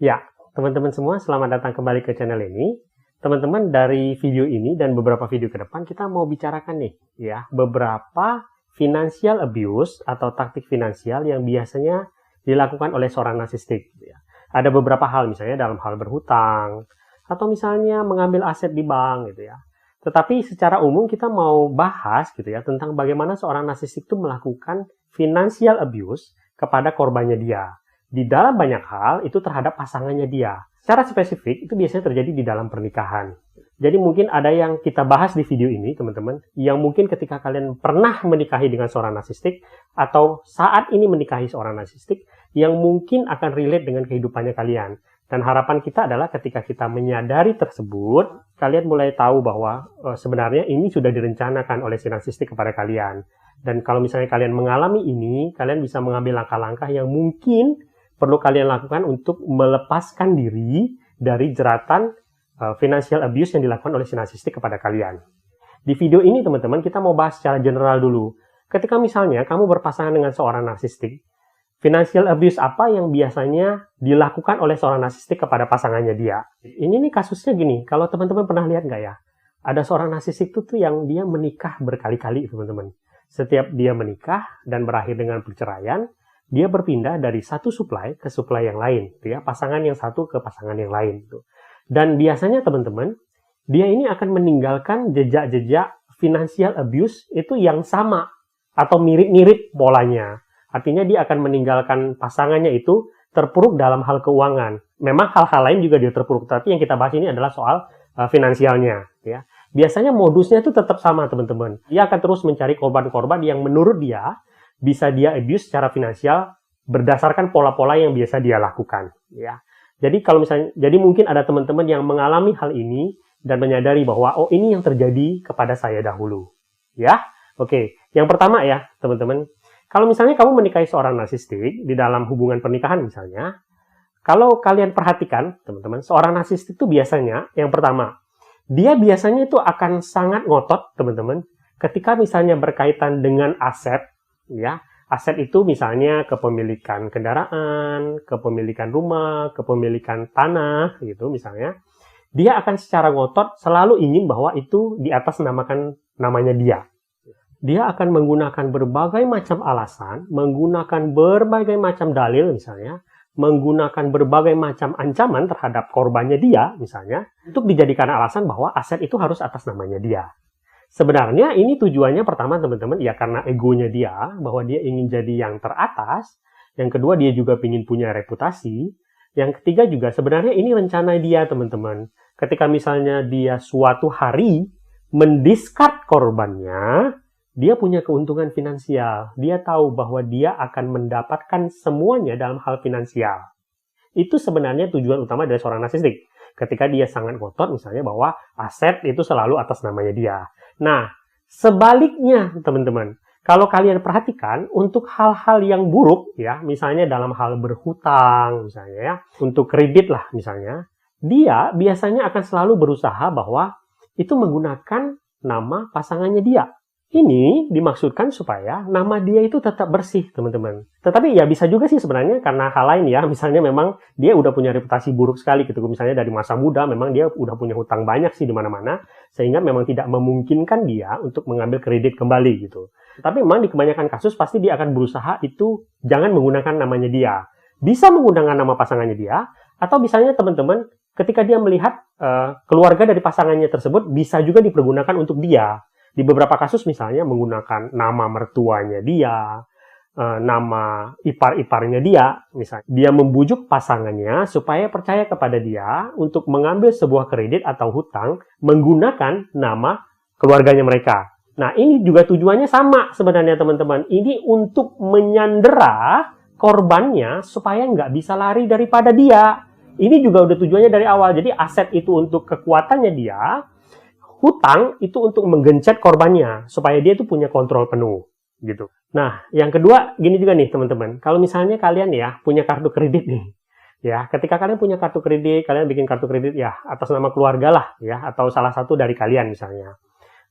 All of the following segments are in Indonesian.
Ya, teman-teman semua, selamat datang kembali ke channel ini. Teman-teman, dari video ini dan beberapa video ke depan, kita mau bicarakan nih, ya, beberapa financial abuse atau taktik finansial yang biasanya dilakukan oleh seorang narsistik. Ya. Ada beberapa hal, misalnya dalam hal berhutang, atau misalnya mengambil aset di bank, gitu ya. Tetapi secara umum kita mau bahas, gitu ya, tentang bagaimana seorang narsistik itu melakukan financial abuse kepada korbannya dia. Di dalam banyak hal itu terhadap pasangannya dia. Secara spesifik itu biasanya terjadi di dalam pernikahan. Jadi mungkin ada yang kita bahas di video ini, teman-teman, yang mungkin ketika kalian pernah menikahi dengan seorang narsistik atau saat ini menikahi seorang narsistik yang mungkin akan relate dengan kehidupannya kalian. Dan harapan kita adalah ketika kita menyadari tersebut, kalian mulai tahu bahwa sebenarnya ini sudah direncanakan oleh si narsistik kepada kalian. Dan kalau misalnya kalian mengalami ini, kalian bisa mengambil langkah-langkah yang mungkin perlu kalian lakukan untuk melepaskan diri dari jeratan financial abuse yang dilakukan oleh si narsistik kepada kalian. Di video ini, teman-teman, kita mau bahas secara general dulu. Ketika misalnya kamu berpasangan dengan seorang narsistik, financial abuse apa yang biasanya dilakukan oleh seorang narsistik kepada pasangannya dia? Ini nih kasusnya gini, kalau teman-teman pernah lihat nggak ya? Ada seorang narsistik tuh yang dia menikah berkali-kali, teman-teman. Setiap dia menikah dan berakhir dengan perceraian, dia berpindah dari satu supply ke supply yang lain, gitu ya, pasangan yang satu ke pasangan yang lain. Gitu. Dan biasanya teman-teman, dia ini akan meninggalkan jejak-jejak financial abuse itu yang sama atau mirip-mirip polanya. Artinya dia akan meninggalkan pasangannya itu terpuruk dalam hal keuangan. Memang hal-hal lain juga dia terpuruk, tapi yang kita bahas ini adalah soal finansialnya. Ya. Biasanya modusnya itu tetap sama, teman-teman. Dia akan terus mencari korban-korban yang menurut dia bisa dia abuse secara finansial berdasarkan pola-pola yang biasa dia lakukan, ya. Jadi kalau misalnya, jadi mungkin ada teman-teman yang mengalami hal ini dan menyadari bahwa oh ini yang terjadi kepada saya dahulu, ya. Oke, yang pertama ya, teman-teman, kalau misalnya kamu menikahi seorang narsistik di dalam hubungan pernikahan misalnya, kalau kalian perhatikan, teman-teman, seorang narsistik itu biasanya yang pertama, dia biasanya itu akan sangat ngotot, teman-teman, ketika misalnya berkaitan dengan aset. Ya, aset itu misalnya kepemilikan kendaraan, kepemilikan rumah, kepemilikan tanah, gitu misalnya. Dia akan secara ngotot selalu ingin bahwa itu di atas namanya dia. Dia akan menggunakan berbagai macam alasan, menggunakan berbagai macam dalil misalnya, menggunakan berbagai macam ancaman terhadap korbannya dia misalnya, untuk dijadikan alasan bahwa aset itu harus atas namanya dia. Sebenarnya ini tujuannya pertama teman-teman, ya karena egonya dia, bahwa dia ingin jadi yang teratas. Yang kedua dia juga ingin punya reputasi. Yang ketiga juga sebenarnya ini rencana dia teman-teman. Ketika misalnya dia suatu hari mendiscard korbannya, dia punya keuntungan finansial. Dia tahu bahwa dia akan mendapatkan semuanya dalam hal finansial. Itu sebenarnya tujuan utama dari seorang narsistik. Ketika dia sangat ngotot misalnya bahwa aset itu selalu atas namanya dia. Nah, sebaliknya teman-teman, kalau kalian perhatikan untuk hal-hal yang buruk ya, misalnya dalam hal berhutang misalnya ya, untuk kredit lah misalnya, dia biasanya akan selalu berusaha bahwa itu menggunakan nama pasangannya dia. Ini dimaksudkan supaya nama dia itu tetap bersih, teman-teman. Tetapi ya bisa juga sih sebenarnya karena hal lain ya. Misalnya memang dia udah punya reputasi buruk sekali gitu. Misalnya dari masa muda memang dia udah punya hutang banyak sih di mana-mana. Sehingga memang tidak memungkinkan dia untuk mengambil kredit kembali gitu. Tapi memang di kebanyakan kasus pasti dia akan berusaha itu jangan menggunakan namanya dia. Bisa menggunakan nama pasangannya dia. Atau misalnya teman-teman ketika dia melihat keluarga dari pasangannya tersebut bisa juga dipergunakan untuk dia. Di beberapa kasus misalnya menggunakan nama mertuanya dia, nama ipar-iparnya dia, misalnya. Dia membujuk pasangannya supaya percaya kepada dia untuk mengambil sebuah kredit atau hutang menggunakan nama keluarganya mereka. Nah, ini juga tujuannya sama sebenarnya teman-teman. Ini untuk menyandera korbannya supaya nggak bisa lari daripada dia. Ini juga udah tujuannya dari awal. Jadi aset itu untuk kekuatannya dia, hutang itu untuk menggencet korbannya supaya dia itu punya kontrol penuh gitu. Nah, yang kedua gini juga nih teman-teman. Kalau misalnya kalian ya punya kartu kredit nih. Ya, ketika kalian punya kartu kredit, kalian bikin kartu kredit ya atas nama keluarga lah ya atau salah satu dari kalian misalnya.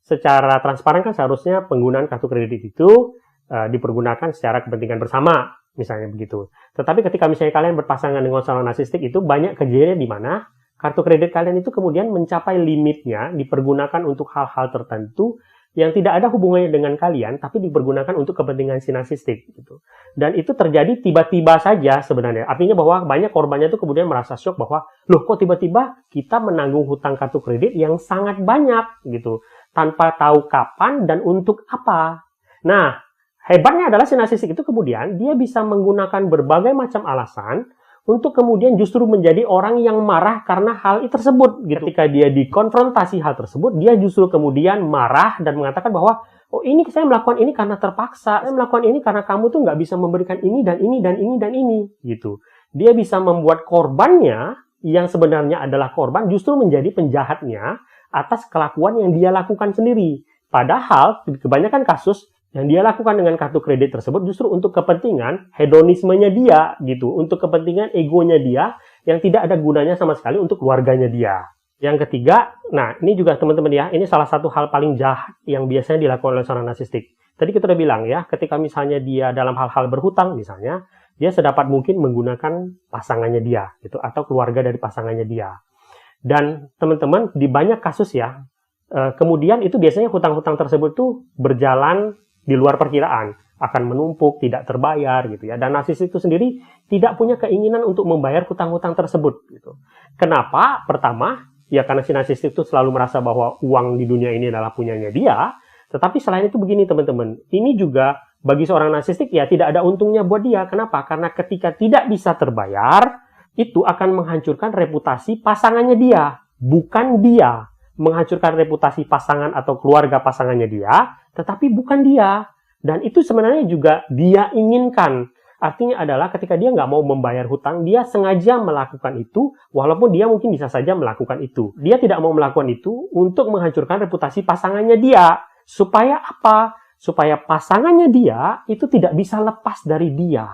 Secara transparan kan seharusnya penggunaan kartu kredit itu dipergunakan secara kepentingan bersama. misalnya begitu. Tetapi ketika misalnya kalian berpasangan dengan seorang narsistik, itu banyak kejadian di mana kartu kredit kalian itu kemudian mencapai limitnya, dipergunakan untuk hal-hal tertentu yang tidak ada hubungannya dengan kalian, tapi dipergunakan untuk kepentingan si narsistik gitu. Dan itu terjadi tiba-tiba saja sebenarnya. Artinya bahwa banyak korbannya itu kemudian merasa syok bahwa, loh kok tiba-tiba kita menanggung hutang kartu kredit yang sangat banyak gitu, tanpa tahu kapan dan untuk apa. Nah, hebatnya adalah si narsistik itu kemudian dia bisa menggunakan berbagai macam alasan untuk kemudian justru menjadi orang yang marah karena hal tersebut. Gitu. Ketika dia dikonfrontasi hal tersebut, dia justru kemudian marah dan mengatakan bahwa, oh ini saya melakukan ini karena terpaksa, saya melakukan ini karena kamu tuh nggak bisa memberikan ini dan ini dan ini dan ini. Gitu. Dia bisa membuat korbannya yang sebenarnya adalah korban justru menjadi penjahatnya atas kelakuan yang dia lakukan sendiri. Padahal kebanyakan kasus yang dia lakukan dengan kartu kredit tersebut justru untuk kepentingan hedonismenya dia gitu, untuk kepentingan egonya dia yang tidak ada gunanya sama sekali untuk keluarganya dia. Yang ketiga, nah ini juga teman-teman ya, ini salah satu hal paling jahat yang biasanya dilakukan oleh seorang narsistik. Tadi kita udah bilang ya, ketika misalnya dia dalam hal-hal berhutang misalnya, dia sedapat mungkin menggunakan pasangannya dia gitu, atau keluarga dari pasangannya dia. Dan teman-teman di banyak kasus ya, kemudian itu biasanya hutang-hutang tersebut tuh berjalan di luar perkiraan, akan menumpuk, tidak terbayar gitu ya. Dan narsis itu sendiri tidak punya keinginan untuk membayar hutang-hutang tersebut gitu. Kenapa? Pertama, ya karena si narsis itu selalu merasa bahwa uang di dunia ini adalah punyanya dia. Tetapi selain itu begini teman-teman, ini juga bagi seorang narsistik ya tidak ada untungnya buat dia. Kenapa? Karena ketika tidak bisa terbayar, itu akan menghancurkan reputasi pasangannya dia, bukan dia. Menghancurkan reputasi pasangan atau keluarga pasangannya dia, tetapi bukan dia. Dan itu sebenarnya juga dia inginkan. Artinya adalah ketika dia nggak mau membayar hutang, dia sengaja melakukan itu, walaupun dia mungkin bisa saja melakukan itu. Dia tidak mau melakukan itu untuk menghancurkan reputasi pasangannya dia. Supaya apa? Supaya pasangannya dia itu tidak bisa lepas dari dia.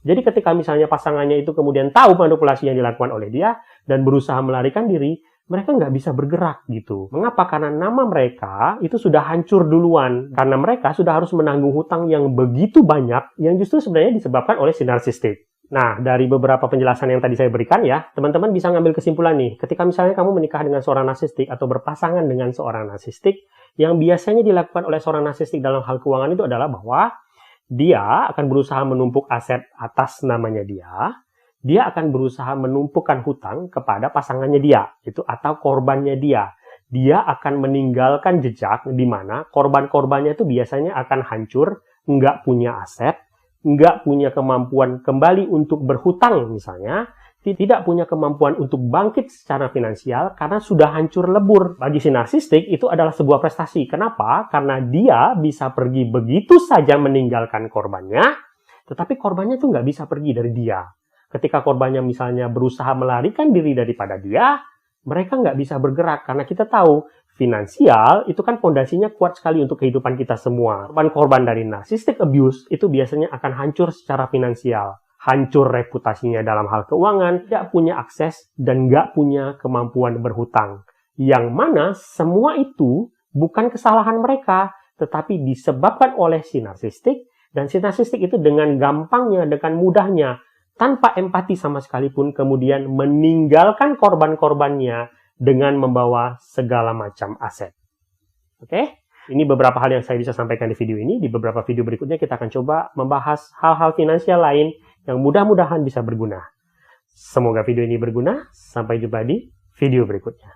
Jadi ketika misalnya pasangannya itu kemudian tahu manipulasi yang dilakukan oleh dia, dan berusaha melarikan diri, mereka nggak bisa bergerak gitu. Mengapa? Karena nama mereka itu sudah hancur duluan. Karena mereka sudah harus menanggung hutang yang begitu banyak yang justru sebenarnya disebabkan oleh si narsistik. Nah, dari beberapa penjelasan yang tadi saya berikan ya, teman-teman bisa ngambil kesimpulan nih. Ketika misalnya kamu menikah dengan seorang narsistik atau berpasangan dengan seorang narsistik, yang biasanya dilakukan oleh seorang narsistik dalam hal keuangan itu adalah bahwa dia akan berusaha menumpuk aset atas namanya dia akan berusaha menumpukan hutang kepada pasangannya dia, itu atau korbannya dia. Dia akan meninggalkan jejak di mana korban-korbannya itu biasanya akan hancur, nggak punya aset, nggak punya kemampuan kembali untuk berhutang misalnya, tidak punya kemampuan untuk bangkit secara finansial karena sudah hancur lebur. Bagi si narsistik itu adalah sebuah prestasi. Kenapa? Karena dia bisa pergi begitu saja meninggalkan korbannya, tetapi korbannya itu nggak bisa pergi dari dia. Ketika korbannya misalnya berusaha melarikan diri daripada dia, mereka nggak bisa bergerak. Karena kita tahu, finansial itu kan fondasinya kuat sekali untuk kehidupan kita semua. Korban dari narcissistic abuse itu biasanya akan hancur secara finansial. Hancur reputasinya dalam hal keuangan, tidak punya akses, dan nggak punya kemampuan berhutang. Yang mana semua itu bukan kesalahan mereka, tetapi disebabkan oleh si narsistik, dan si narsistik itu dengan gampangnya, dengan mudahnya, tanpa empati sama sekalipun kemudian meninggalkan korban-korbannya dengan membawa segala macam aset. Oke? Ini beberapa hal yang saya bisa sampaikan di video ini. Di beberapa video berikutnya kita akan coba membahas hal-hal finansial lain yang mudah-mudahan bisa berguna. Semoga video ini berguna. Sampai jumpa di video berikutnya.